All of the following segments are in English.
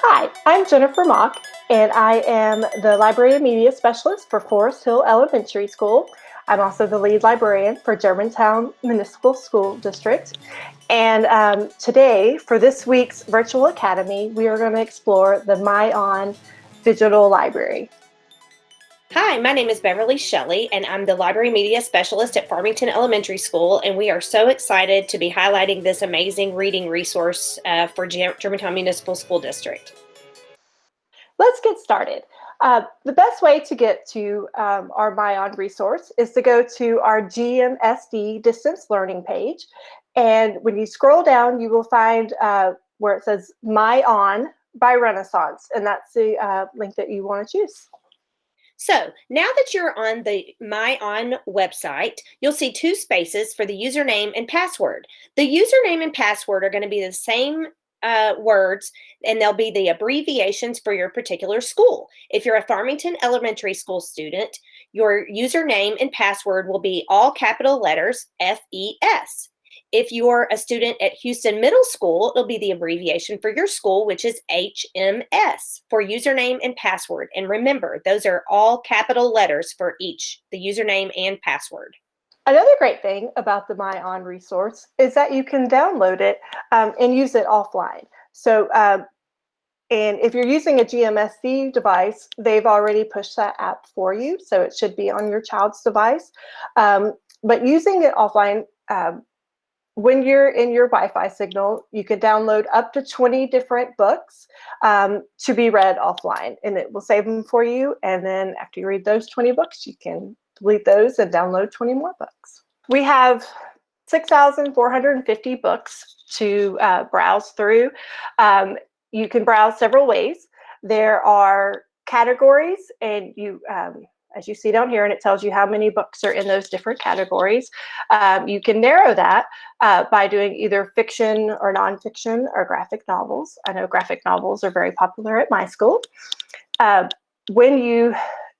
Hi, I'm Jennifer Mock, and I am the Library and Media Specialist for Forest Hill Elementary School. I'm also the lead librarian for Germantown Municipal School District. And today, for this week's Virtual Academy, we are going to explore the MyOn digital library. Hi, my name is Beverly Shelley, and I'm the Library Media Specialist at Farmington Elementary School, and we are so excited to be highlighting this amazing reading resource for Germantown Municipal School District. Let's get started. The best way to get to our MyOn resource is to go to our GMSD distance learning page. And when you scroll down, you will find where it says MyOn by Renaissance. And that's the link that you want to choose. So now that you're on the MyOn website, you'll see two spaces for the username and password. The username and password are going to be the same words, and they'll be the abbreviations for your particular school. If you're a Farmington Elementary School student, your username and password will be all capital letters FES. If you're a student at Houston Middle School, it'll be the abbreviation for your school, which is HMS for username and password. And remember, those are all capital letters for each, the username and password. Another great thing about the MyOn resource is that you can download it and use it offline. So, and if you're using a GMSD device, they've already pushed that app for you, so it should be on your child's device. But using it offline, when you're in your Wi-Fi signal, you can download up to 20 different books to be read offline, and it will save them for you. And then after you read those 20 books, you can delete those and download 20 more books. We have 6,450 books to browse through. You can browse several ways. There are categories, and you as you see down here, and it tells you how many books are in those different categories. You can narrow that by doing either fiction or nonfiction or graphic novels. I know graphic novels are very popular at my school. When you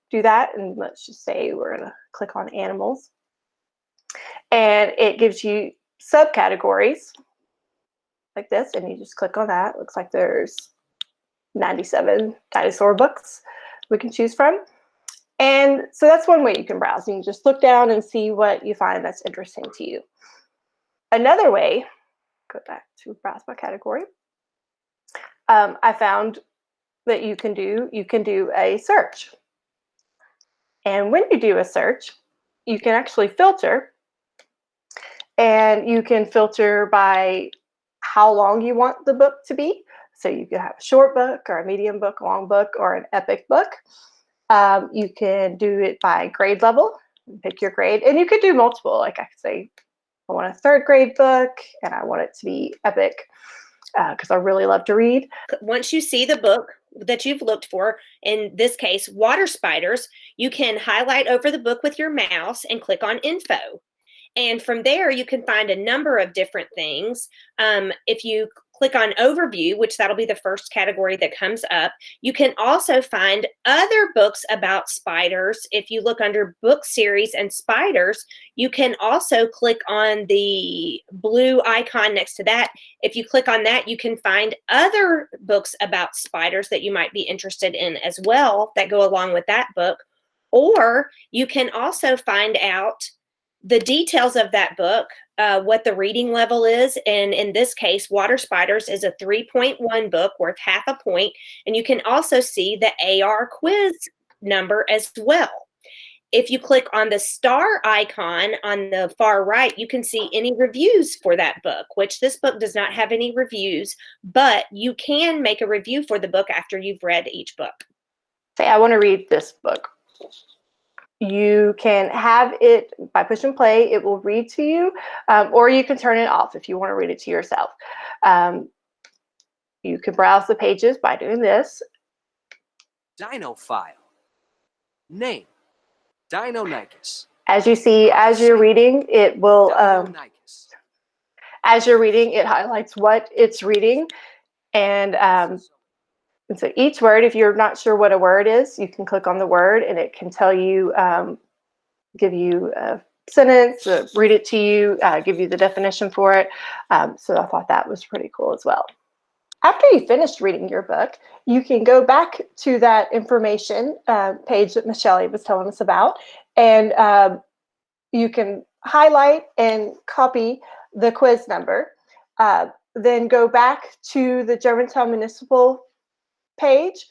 do that, and let's just say we're going to click on animals, and it gives you subcategories like this, and you just click on that. It looks like there's 97 dinosaur books we can choose from. And so that's one way you can browse. You can just look down and see what you find that's interesting to you. Another way, go back to browse by category. I found that you can do a search. And when you do a search, you can actually filter, and you can filter by how long you want the book to be. So you could have a short book or a medium book, a long book, or an epic book. You can do it by grade level, pick your grade, and you could do multiple. Like I could say, I want a third grade book, and I want it to be epic because I really love to read. Once you see the book that you've looked for, in this case, Water Spiders, you can highlight over the book with your mouse and click on Info. And from there, you can find a number of different things. If you click on Overview, which that'll be the first category that comes up, you can also find other books about spiders. If you look under Book Series and Spiders, you can also click on the blue icon next to that. If you click on that, you can find other books about spiders that you might be interested in as well that go along with that book. Or you can also find out the details of that book, what the reading level is. And in this case, Water Spiders is a 3.1 book worth half a point. And you can also see the AR quiz number as well. If you click on the star icon on the far right, you can see any reviews for that book, which this book does not have any reviews, but you can make a review for the book after you've read each book. Say, I want to read this book. You can have it by push and play. It will read to you, or you can turn it off if you want to read it to yourself. You can browse the pages by doing this. Dino file. Name. Deinonychus. As you see, as you're reading, it will. As you're reading, it highlights what it's reading, and so each word, if you're not sure what a word is, you can click on the word, and it can tell you, give you a sentence, read it to you, give you the definition for it. So I thought that was pretty cool as well. After you finished reading your book, you can go back to that information page that Miss Shelley was telling us about, and you can highlight and copy the quiz number. Then go back to the Germantown Municipal page,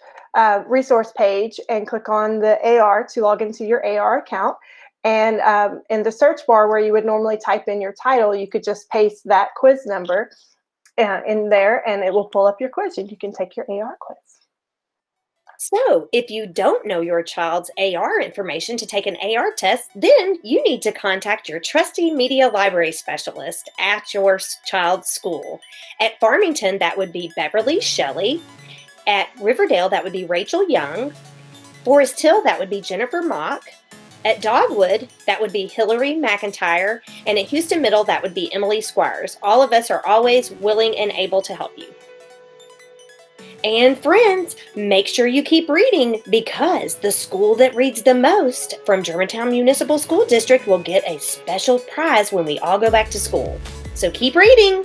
resource page, and click on the AR to log into your AR account. And in the search bar where you would normally type in your title, you could just paste that quiz number in there, and it will pull up your quiz, and you can take your AR quiz. So, if you don't know your child's AR information to take an AR test, then you need to contact your trusty media library specialist at your child's school. At Farmington, that would be Beverly Shelley. At Riverdale, that would be Rachel Young. Forest Hill, that would be Jennifer Mock. At Dogwood, that would be Hillary McIntyre. And at Houston Middle, that would be Emily Squires. All of us are always willing and able to help you. And friends, make sure you keep reading, because the school that reads the most from Germantown Municipal School District will get a special prize when we all go back to school. So keep reading.